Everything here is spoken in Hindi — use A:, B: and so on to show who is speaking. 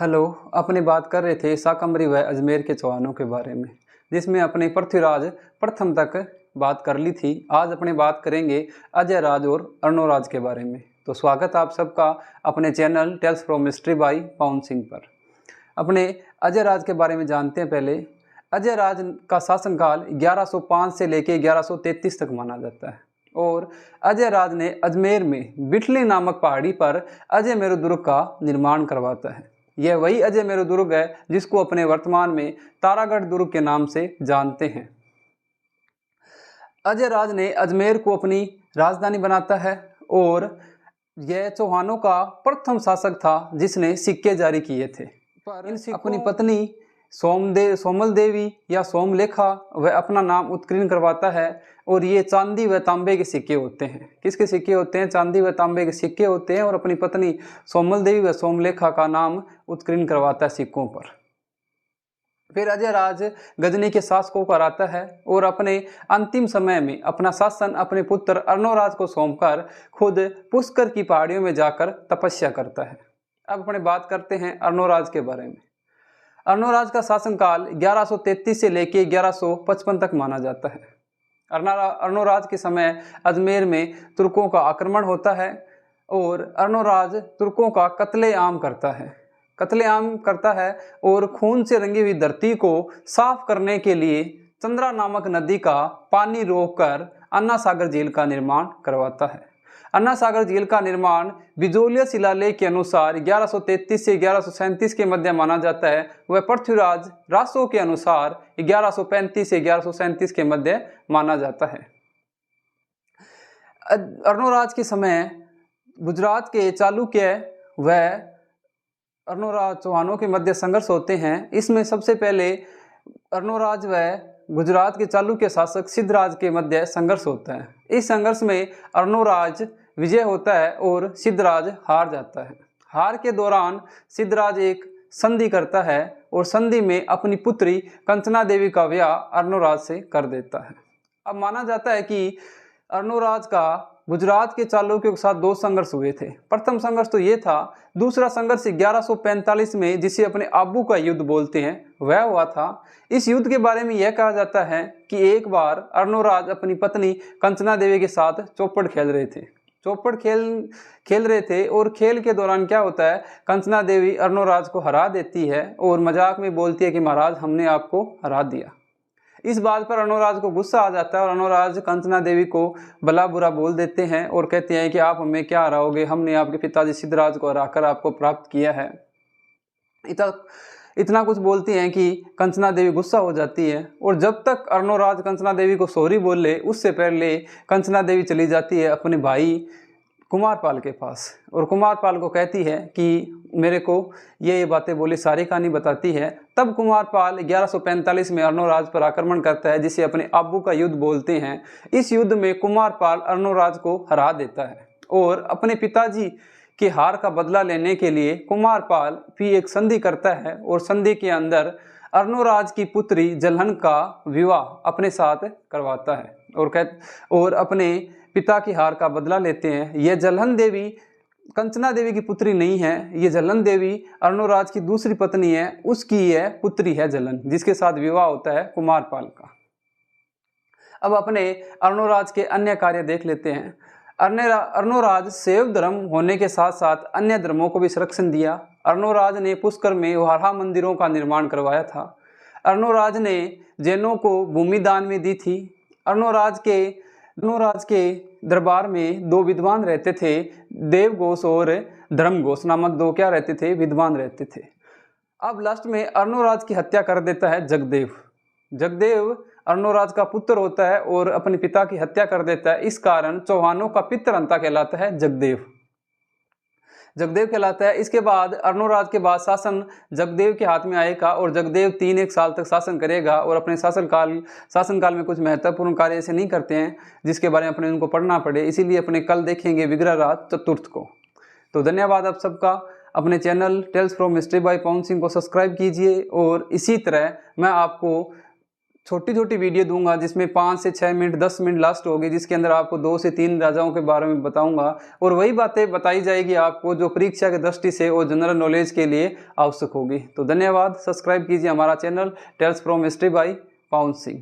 A: हेलो। अपनी बात कर रहे थे शाकंभरी व अजमेर के चौहानों के बारे में, जिसमें अपने पृथ्वीराज प्रथम तक बात कर ली थी। आज अपनी बात करेंगे अजय राज और अर्णोराज के बारे में। तो स्वागत आप सबका अपने channel tales from history by Pavan Singh पर। अपने अजय राज के बारे में जानते हैं। पहले अजय राज का शासनकाल 1105 से लेकर 1133 तक माना जाता है और अजय राज ने अजमेर में बिठली नामक पहाड़ी पर अजय मेरु दुर्ग का निर्माण करवाता है। यह वही अजय मेरु दुर्ग है जिसको अपने वर्तमान में तारागढ़ दुर्ग के नाम से जानते हैं। अजय राज ने अजमेर को अपनी राजधानी बनाता है और यह चौहानों का प्रथम शासक था जिसने सिक्के जारी किए थे। पर अपनी पत्नी सोमल देवी या सोमलेखा वह अपना नाम उत्कीर्ण करवाता है और ये चांदी व तांबे के सिक्के होते हैं। किसके सिक्के होते हैं? चांदी व तांबे के सिक्के होते हैं। और अपनी पत्नी सोमल देवी व सोमलेखा का नाम उत्कीर्ण करवाता है सिक्कों पर। फिर अजय राज गजनी के शासकों को हराता है और अपने अंतिम समय में अपना शासन अपने पुत्र अर्णोराज को सौंपकर खुद पुष्कर की पहाड़ियों में जाकर तपस्या करता है। अब अपने बात करते हैं अर्णोराज के बारे में। अर्णोराज का शासनकाल 1133 से लेकर 1155 तक माना जाता है। अर्णोराज के समय अजमेर में तुर्कों का आक्रमण होता है और अर्णोराज तुर्कों का कत्लेआम करता है और खून से रंगी हुई धरती को साफ करने के लिए चंद्रा नामक नदी का पानी रोककर अन्ना सागर झील का निर्माण करवाता है। अन्ना सागर झील का निर्माण बिजोलिया शिलालेख के अनुसार 1133 से 1137 के मध्य माना जाता है। वह पृथ्वीराज रासो के अनुसार 1135 से 1137 के मध्य माना जाता है। अर्णोराज के समय गुजरात के चालुक्य व अर्णोराज चौहानों के मध्य संघर्ष होते हैं। इसमें सबसे पहले अर्णोराज व गुजरात के चालुक्य शासक सिद्धराज के मध्य संघर्ष होता है। इस संघर्ष में अर्णोराज विजय होता है और सिद्धराज हार जाता है। हार के दौरान सिद्धराज एक संधि करता है और संधि में अपनी पुत्री कंचना देवी का विवाह अर्णोराज से कर देता है। अब माना जाता है कि अर्णोराज का गुजरात के चालुक्यों के साथ दो संघर्ष हुए थे। प्रथम संघर्ष तो ये था। दूसरा संघर्ष 1145 में, जिसे अपने आबू का युद्ध बोलते हैं, वह हुआ था। इस युद्ध के बारे में यह कहा जाता है कि एक बार अर्णोराज अपनी पत्नी कंचना देवी के साथ चौपड़ खेल रहे थे और खेल के दौरान क्या होता है, कंचना देवी अर्णोराज को हरा देती है और मजाक में बोलती है कि महाराज हमने आपको हरा दिया। इस बात पर अर्णोराज को गुस्सा आ जाता है और अर्णोराज कंचना देवी को भला बुरा बोल देते हैं और कहते हैं कि आप हमें क्या हराओगे, हमने आपके पिताजी सिद्धराज को हराकर आपको प्राप्त किया है। इतना कुछ बोलती हैं कि कंचना देवी गुस्सा हो जाती है और जब तक अर्णोराज कंचना देवी को सॉरी बोले उससे पहले कंचना देवी चली जाती है अपने भाई कुमारपाल के पास और कुमारपाल को कहती है कि मेरे को ये बातें बोली, सारी कहानी बताती है। तब कुमारपाल 1145 में अर्णोराज पर आक्रमण करता है, जिसे अपने आबू का युद्ध बोलते हैं। इस युद्ध में कुमारपाल अर्णोराज को हरा देता है और अपने पिताजी के हार का बदला लेने के लिए कुमारपाल भी एक संधि करता है और संधि के अंदर अर्णोराज की पुत्री जलहन का विवाह अपने साथ करवाता है और अपने पिता की हार का बदला लेते हैं। यह जलहन देवी कंचना देवी की पुत्री नहीं है, ये जलन देवी अर्णोराज की दूसरी पत्नी है, उसकी यह पुत्री है जलन, जिसके साथ विवाह होता है कुमारपाल का। अब अपने अर्णोराज के अन्य कार्य देख लेते हैं। अर्णोराज शैव धर्म होने के साथ साथ अन्य धर्मों को भी संरक्षण दिया। अर्णोराज ने पुष्कर में वारहा मंदिरों का निर्माण करवाया था। अर्णोराज ने जैनों को भूमि दान में दी थी। अर्णोराज के दरबार में दो विद्वान रहते थे, देवघोष और धर्मघोष नामक दो विद्वान रहते थे। अब लास्ट में अर्णोराज की हत्या कर देता है जगदेव अर्णोराज का पुत्र होता है और अपने पिता की हत्या कर देता है। इस कारण चौहानों का पितरंता कहलाता है जगदेव कहलाता है। इसके बाद अर्णोराज के बाद शासन जगदेव के हाथ में आएगा और जगदेव 3 साल तक शासन करेगा और अपने शासनकाल में कुछ महत्वपूर्ण कार्य ऐसे नहीं करते हैं जिसके बारे में अपने उनको पढ़ना पड़े, इसीलिए अपने कल देखेंगे विग्रहराज चतुर्थ को। तो धन्यवाद आप सबका। अपने channel tales from history by Pavan Singh को सब्सक्राइब कीजिए और इसी तरह मैं आपको छोटी छोटी वीडियो दूंगा जिसमें 5 से 6 मिनट 10 मिनट लास्ट होगी, जिसके अंदर आपको 2 से 3 राजाओं के बारे में बताऊंगा और वही बातें बताई जाएगी आपको जो परीक्षा की दृष्टि से और जनरल नॉलेज के लिए आवश्यक होगी। तो धन्यवाद। सब्सक्राइब कीजिए हमारा channel tales from history by Pawan Singh.